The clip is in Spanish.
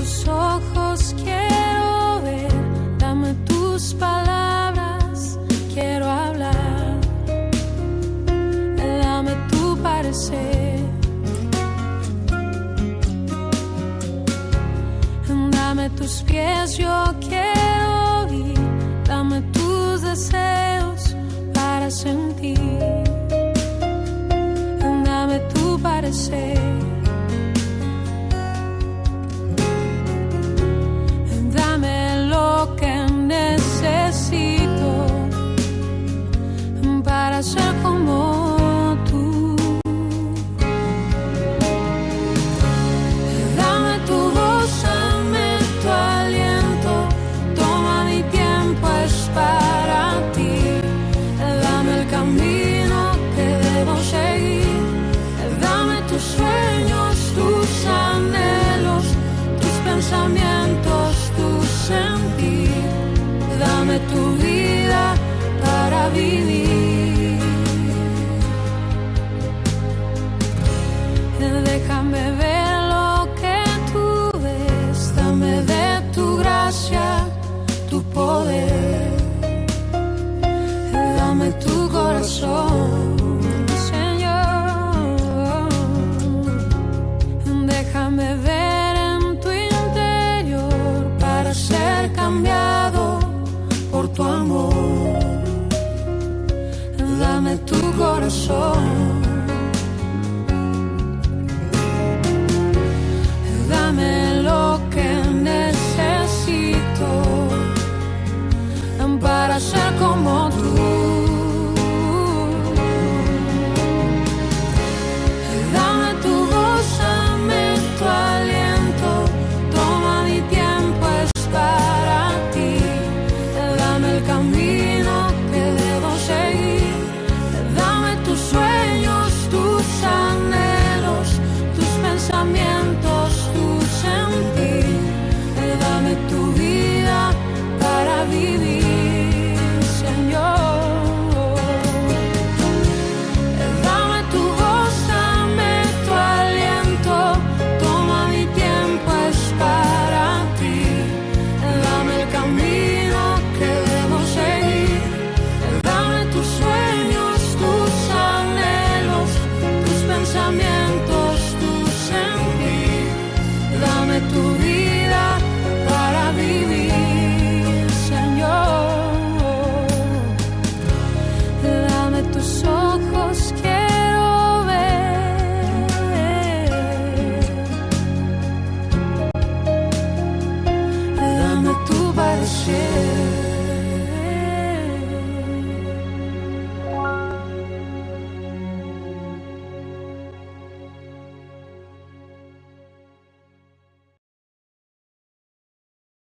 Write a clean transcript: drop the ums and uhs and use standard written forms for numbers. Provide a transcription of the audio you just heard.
tus ojos quiero ver, dame tus palabras, quiero hablar, dame tu parecer, dame tus pies, yo quiero ir, dame tus deseos para sentir, dame tu parecer. Para ser como tú, dame tu voz, dame tu aliento, toma mi tiempo, es para ti, dame el camino que debo seguir, dame tus sueños, tus anhelos, tus pensamientos, tu sentir, dame tu vida para vivir. Déjame ver lo que tú ves, dame de tu gracia, tu poder, dame tu corazón, Señor. Déjame ver en tu interior para ser cambiado por tu amor, dame tu corazón.